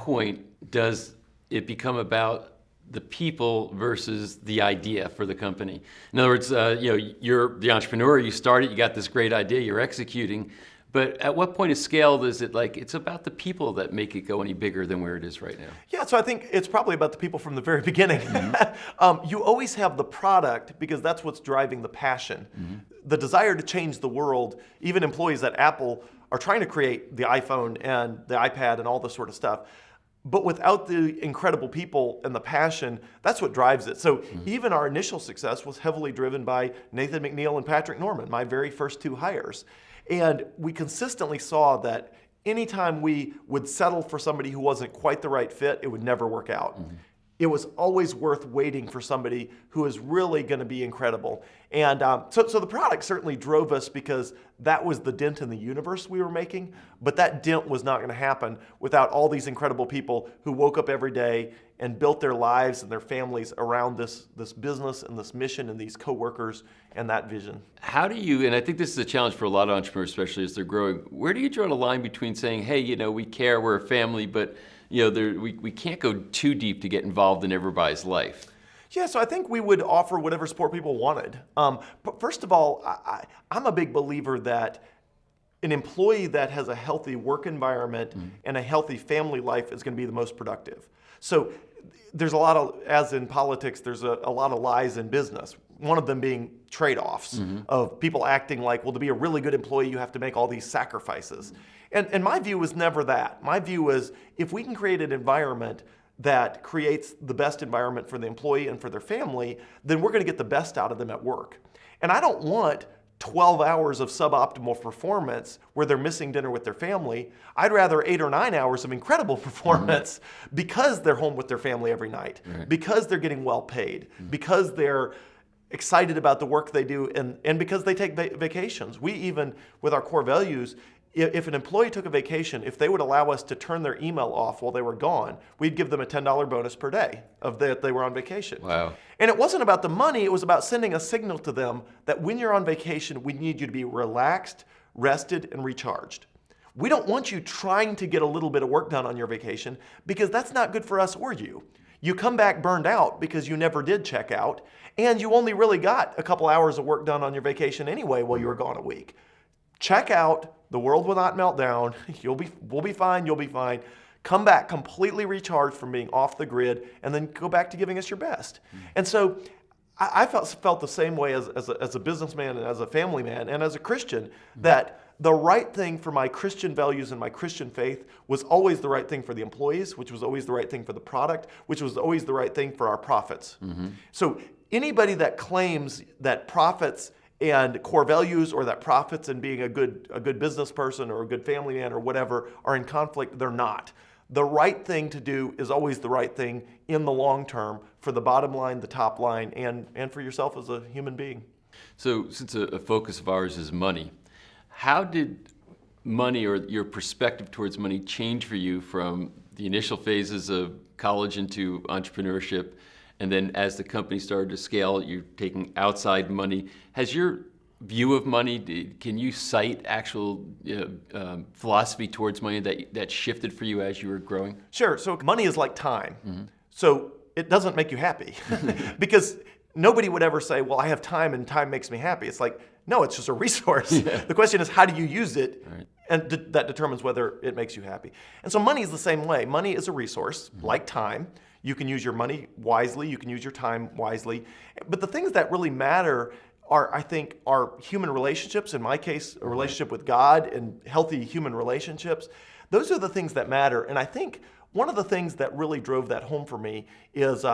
point does it become about the people versus the idea for the company? In other words, you're the entrepreneur, you started, you got this great idea, you're executing, but at what point of scale is it like it's about the people that make it go any bigger than where it is right now? Yeah, so I think it's probably about the people from the very beginning. You always have the product because that's what's driving the passion. The desire to change the world. Even employees at Apple are trying to create the iPhone and the iPad and all this sort of stuff. But without the incredible people and the passion, that's what drives it. So even our initial success was heavily driven by Nathan McNeil and Patrick Norman, my very first two hires. And we consistently saw that anytime we would settle for somebody who wasn't quite the right fit, it would never work out. It was always worth waiting for somebody who is really going to be incredible. And so the product certainly drove us because that was the dent in the universe we were making, but that dent was not going to happen without all these incredible people who woke up every day and built their lives and their families around this business and this mission and these coworkers and that vision. How do you, and I think this is a challenge for a lot of entrepreneurs, especially as they're growing, where do you draw the line between saying, hey, we care, we're a family, but we can't go too deep to get involved in everybody's life? Yeah, so I think we would offer whatever support people wanted. But first of all, I'm a big believer that an employee that has a healthy work environment and a healthy family life is going to be the most productive. So there's a lot of, as in politics, there's a lot of lies in business. One of them being trade-offs of people acting like, well, to be a really good employee, you have to make all these sacrifices. And my view was never that. My view was if we can create an environment that creates the best environment for the employee and for their family, then we're going to get the best out of them at work. And I don't want 12 hours of suboptimal performance where they're missing dinner with their family. I'd rather 8 or 9 hours of incredible performance because they're home with their family every night, because they're getting well paid, because they're excited about the work they do, and because they take vacations. We even, with our core values, if an employee took a vacation, if they would allow us to turn their email off while they were gone, we'd give them a $10 bonus per day of that they were on vacation. Wow. And it wasn't about the money, it was about sending a signal to them that when you're on vacation, we need you to be relaxed, rested, and recharged. We don't want you trying to get a little bit of work done on your vacation because that's not good for us or you. You come back burned out because you never did check out, and you only really got a couple hours of work done on your vacation anyway while you were gone a week. Check out. The world will not melt down. We'll be fine. You'll be fine. Come back completely recharged from being off the grid, and then go back to giving us your best. And so I felt the same way as a businessman and as a family man and as a Christian, that the right thing for my Christian values and my Christian faith was always the right thing for the employees, which was always the right thing for the product, which was always the right thing for our profits. So anybody that claims that profits and core values, or that profits and being a good business person or a good family man or whatever are in conflict, they're not. The right thing to do is always the right thing in the long term for the bottom line, the top line, and for yourself as a human being. So since a focus of ours is money, how did money or your perspective towards money change for you from the initial phases of college into entrepreneurship? And then as the company started to scale, you're taking outside money. Has your view of money, can you cite actual philosophy towards money that shifted for you as you were growing? Sure. So money is like time. So it doesn't make you happy because nobody would ever say, well, I have time and time makes me happy. It's like, no, it's just a resource. The question is, how do you use it? And that determines whether it makes you happy. And so money is the same way. Money is a resource, like time. You can use your money wisely, you can use your time wisely. But the things that really matter are human relationships. In my case, a relationship with God and healthy human relationships. Those are the things that matter. And I think one of the things that really drove that home for me is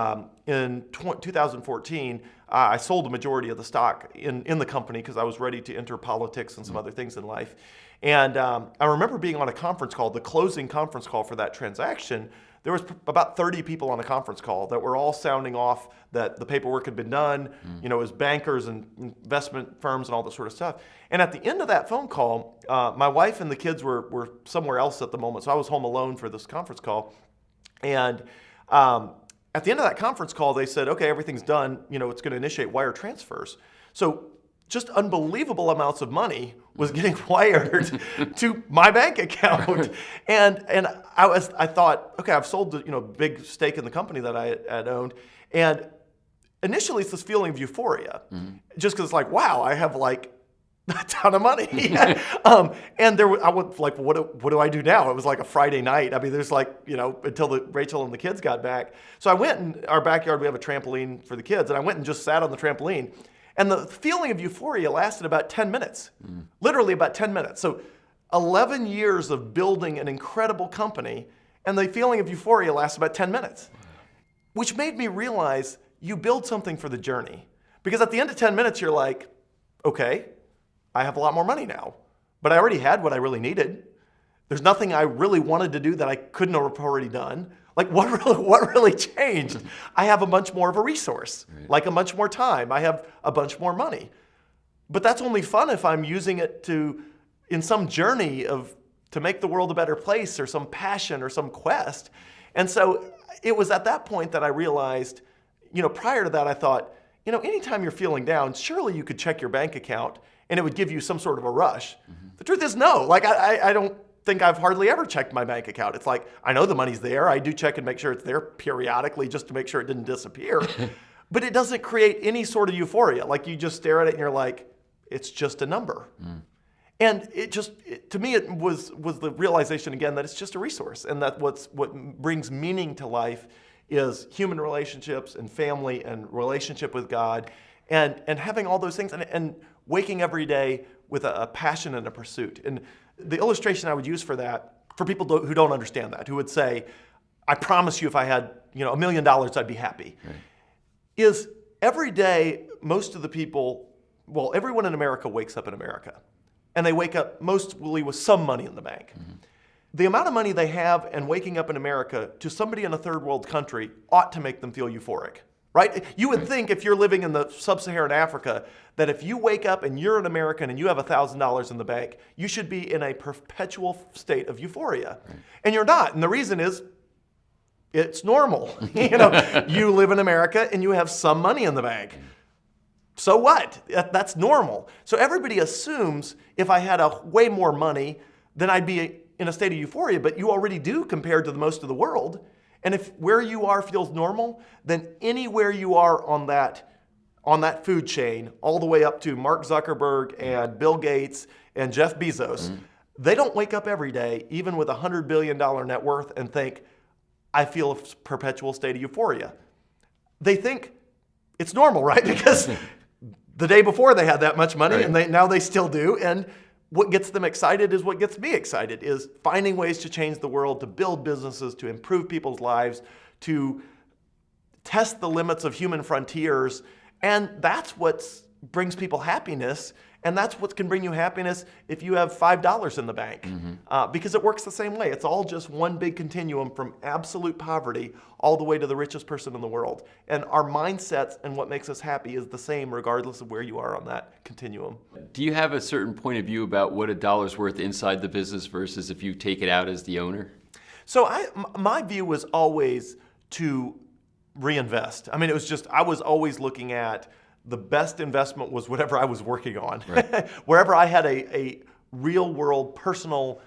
in 2014, I sold the majority of the stock in the company because I was ready to enter politics and some other things in life. And I remember being on a conference call, the closing conference call for that transaction. There was about 30 people on the conference call that were all sounding off that the paperwork had been done, it was bankers and investment firms and all this sort of stuff. And at the end of that phone call, my wife and the kids were somewhere else at the moment, so I was home alone for this conference call. And at the end of that conference call, they said, okay, everything's done, it's going to initiate wire transfers. So just unbelievable amounts of money was getting wired to my bank account. And I thought, okay, I've sold a big stake in the company that I had owned. And initially it's this feeling of euphoria, just because it's like, wow, I have like a ton of money. And I was like, what do I do now? It was like a Friday night. I mean, there's like, until Rachel and the kids got back. So I went in our backyard, we have a trampoline for the kids, and I went and just sat on the trampoline. And the feeling of euphoria lasted about 10 minutes, literally about 10 minutes. So 11 years of building an incredible company, and the feeling of euphoria lasts about 10 minutes, which made me realize you build something for the journey. Because at the end of 10 minutes, you're like, okay, I have a lot more money now, but I already had what I really needed. There's nothing I really wanted to do that I couldn't have already done. Like what really changed? I have a bunch more of a resource, like a bunch more time. I have a bunch more money. But that's only fun if I'm using it in some journey to make the world a better place, or some passion or some quest. And so it was at that point that I realized, prior to that I thought, anytime you're feeling down, surely you could check your bank account and it would give you some sort of a rush. The truth is no. Like I don't think I've hardly ever checked my bank account. It's like, I know the money's there. I do check and make sure it's there periodically just to make sure it didn't disappear. But it doesn't create any sort of euphoria. Like you just stare at it and you're like, it's just a number. And to me, it was the realization again that it's just a resource, and that what brings meaning to life is human relationships and family and relationship with God, and having all those things and waking every day with a passion and a pursuit. And the illustration I would use for that, for people who don't understand that, who would say, I promise you if I had $1 million, I'd be happy, is every day most of the people, well, everyone in America wakes up in America. And they wake up mostly with some money in the bank. The amount of money they have and waking up in America to somebody in a third world country ought to make them feel euphoric, right? You would think if you're living in the sub-Saharan Africa that if you wake up and you're an American and you have $1,000 in the bank, you should be in a perpetual state of euphoria. And you're not. And the reason is it's normal. You live in America and you have some money in the bank. So what? That's normal. So everybody assumes if I had way more money, then I'd be in a state of euphoria, but you already do compared to the most of the world. And if where you are feels normal, then anywhere you are on that food chain, all the way up to Mark Zuckerberg and Bill Gates and Jeff Bezos, they don't wake up every day, even with a $100 billion net worth, and think, I feel a perpetual state of euphoria. They think it's normal, right? Because the day before they had that much money, and now they still do. And what gets them excited is what gets me excited, is finding ways to change the world, to build businesses, to improve people's lives, to test the limits of human frontiers. And that's what brings people happiness. And that's what can bring you happiness if you have $5 in the bank, because it works the same way. It's all just one big continuum from absolute poverty all the way to the richest person in the world. And our mindsets and what makes us happy is the same regardless of where you are on that continuum. Do you have a certain point of view about what a dollar's worth inside the business versus if you take it out as the owner? So my view was always to reinvest. I mean, it was just, I was always looking at the best investment was whatever I was working on. Wherever I had a real world personal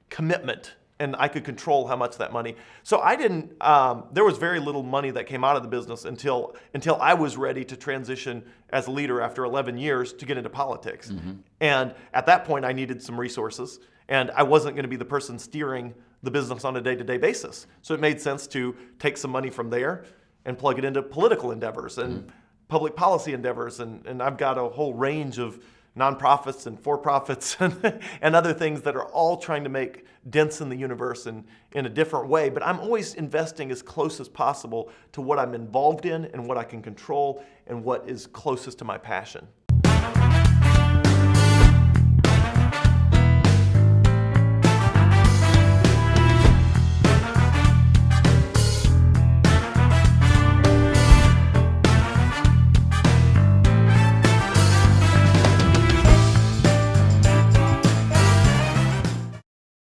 commitment and I could control how much that money. So I didn't, there was very little money that came out of the business until I was ready to transition as a leader after 11 years to get into politics. And at that point I needed some resources, and I wasn't going to be the person steering the business on a day-to-day basis. So it made sense to take some money from there and plug it into political endeavors and public policy endeavors, and I've got a whole range of nonprofits and for-profits and other things that are all trying to make dents in the universe in a different way. But I'm always investing as close as possible to what I'm involved in and what I can control and what is closest to my passion.